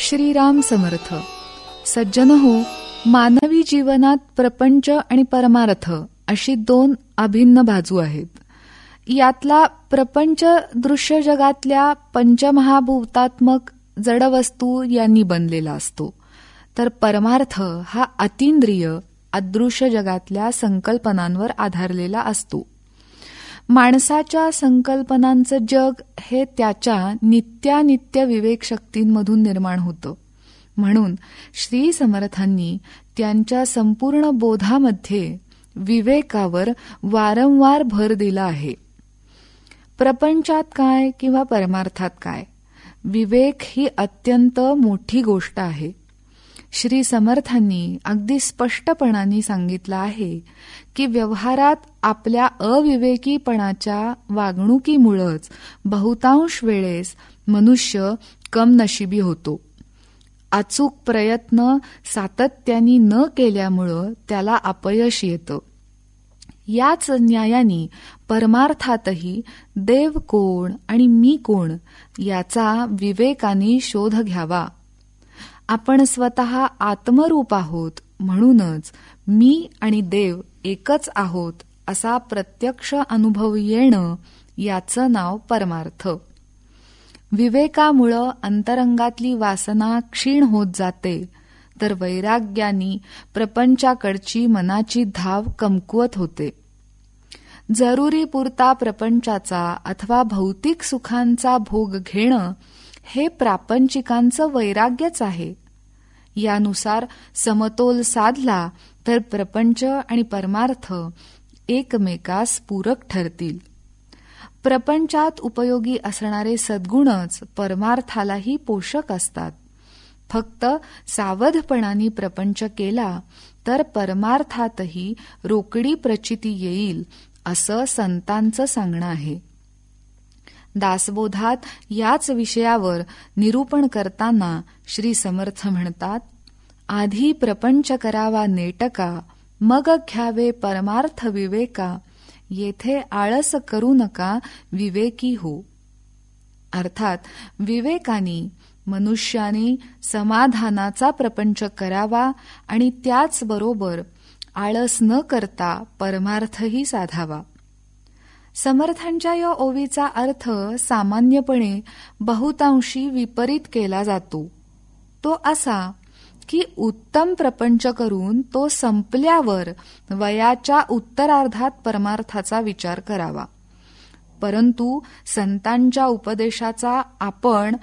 श्रीराम समर्थ. सज्जनहो, मानवी जीवनात प्रपंच आणि परमार्थ अशी दोन अभिन्न बाजू आहेत. यातला प्रपंच दृश्य जगातल्या पंचमहाभूतात्मक जडवस्तू यांनी बनलेला असतो, तर परमार्थ हा अतींद्रिय अदृश्य जगातल्या संकल्पनांवर आधारलेला असतो. माणसाच्या संकल्पनांचं जग हे त्याच्या नित्यानित्य विवेक शक्तींमधून निर्माण होतं. म्हणून श्री समर्थांनी त्यांच्या संपूर्ण बोधामध्ये विवेकावर वारंवार भर दिला आहे. प्रपंचात काय किंवा परमार्थात काय, विवेक ही अत्यंत मोठी गोष्ट आहे. श्री समर्थांनी अगदी स्पष्टपणाने सांगितलं आहे की व्यवहारात आपल्या अविवेकीपणाच्या वागणुकीमुळेच बहुतांश वेळेस मनुष्य कमनशिबी होतो. अचूक प्रयत्न सातत्याने न केल्यामुळं त्याला अपयश येतं. याच न्यायाने परमार्थातही देव कोण आणि मी कोण याचा विवेकाने शोध घ्यावा. आपण स्वतः आत्मरूप आहोत, म्हणूनच मी आणि देव एकच आहोत असा प्रत्यक्ष अनुभव येणं याचं नाव परमार्थ. विवेकामुळं अंतरंगातली वासना क्षीण होत जाते, तर वैराग्यानी प्रपंचाकडची मनाची धाव कमकुवत होते. जरुरी पुरता प्रपंचाचा अथवा भौतिक सुखांचा भोग घेणं हे प्रापंचिकांचं वैराग्यच आहे. यानुसार समतोल साधला तर प्रपंच आणि परमार्थ एकमेकास पूरक ठरतील. प्रपंचात उपयोगी असणारे सद्गुणच परमार्थालाही पोषक असतात. फक्त सावधपणाने प्रपंच केला तर परमार्थातही रोकडी प्रचिती येईल असं संतांचं सांगणं आहे. दासबोधात याच विषयावर निरूपण करताना श्री समर्थ म्हणतात, आधी प्रपंच करावा नेटका, मग घ्यावे परमार्थ विवेका, येथे आळस करू नका विवेकी हो. अर्थात विवेकाने मनुष्याने समाधानाचा प्रपंच करावा आणि त्याचबरोबर आळस न करता परमार्थही साधावा. समर्थांच्या या ओवीचा अर्थ सामान्यपणे बहुतांशी विपरीत केला जातो. तो असा की उत्तम प्रपंच करून तो संपल्यावर वयाच्या उत्तरार्धात परमार्थाचा विचार करावा. परंतु संतांच्या उपदेशाचा आपण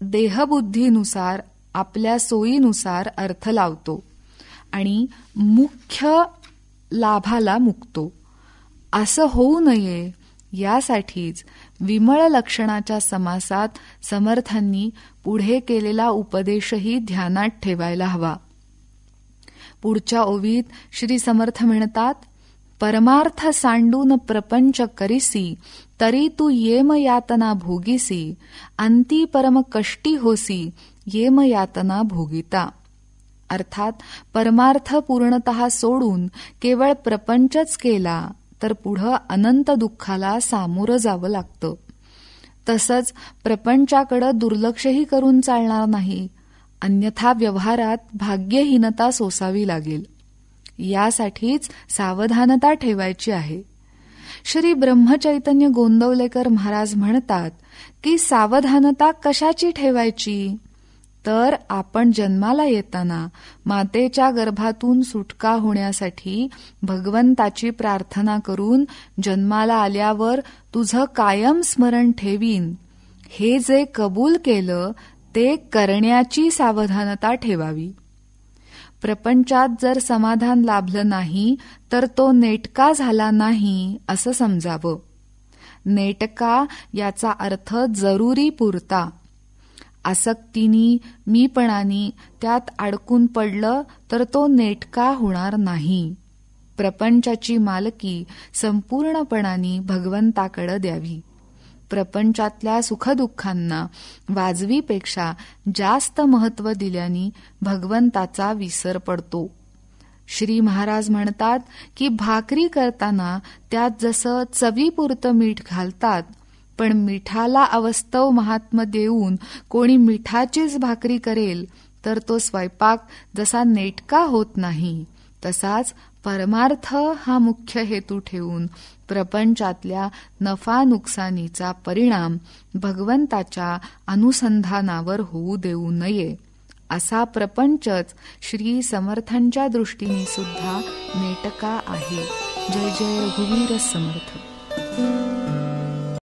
देहबुद्धीनुसार आपल्या सोयीनुसार अर्थ लावतो आणि मुख्य लाभाला मुकतो. असं होऊ नये यासाठीच विमळ लक्षणाच्या समासात समर्थांनी पुढे केलेला उपदेशही ध्यानात ठेवायला हवा. पुढच्या ओवीत श्री समर्थ म्हणतात, परमार्थ सांडून प्रपंच करिसी, तरी तू येमयातना भोगीसी, अंती परम कष्टी होसी, येमयातना भोगिता. अर्थात परमार्थ पूर्णतः सोडून केवळ प्रपंचच केला तर पुढं अनंत दुःखाला सामोरं जावं लागतं. तसंच प्रपंचाकडं दुर्लक्षही करून चालणार नाही, अन्यथा व्यवहारात भाग्यहीनता सोसावी लागेल. यासाठीच सावधानता ठेवायची आहे. श्री ब्रह्मचैतन्य गोंदवलेकर महाराज म्हणतात की सावधानता कशाची ठेवायची, तर आपण जन्माला येताना मातेच्या गर्भातून सुटका होण्यासाठी भगवंताची प्रार्थना करून जन्माला आल्यावर तुझं कायम स्मरण ठेवीन हे जे कबूल केलं ते करण्याची सावधानता ठेवावी. प्रपंचात जर समाधान लाभलं नाही तर तो नेटका झाला नाही असं समजावं. नेटका याचा अर्थ जरुरी पुरता. आसक्तीनी मीपणानी त्यात अडकून पडलं तर तो नेटका होणार नाही. प्रपंचाची मालकी संपूर्णपणाने भगवंताकडे द्यावी. प्रपंचातल्या सुखदुःखांना वाजवीपेक्षा जास्त महत्त्व दिल्याने भगवंताचा विसर पडतो. श्री महाराज म्हणतात की भाकरी करताना त्यात जसं चवीपुरतं मीठ घालतात पण मिठाला अवस्तव महात्म्य देऊन कोणी मिठाचीच भाकरी करेल तर तो स्वयंपाक जसा नेटका होत नाही, तसाच परमार्थ हा मुख्य हेतू ठेवून प्रपंचातल्या नफा नुकसानीचा परिणाम भगवंताच्या अनुसंधानावर होऊ देऊ नये. असा प्रपंचच श्री समर्थांच्या दृष्टीने सुद्धा नेटका आहे. जय जय रघुवीर समर्थ.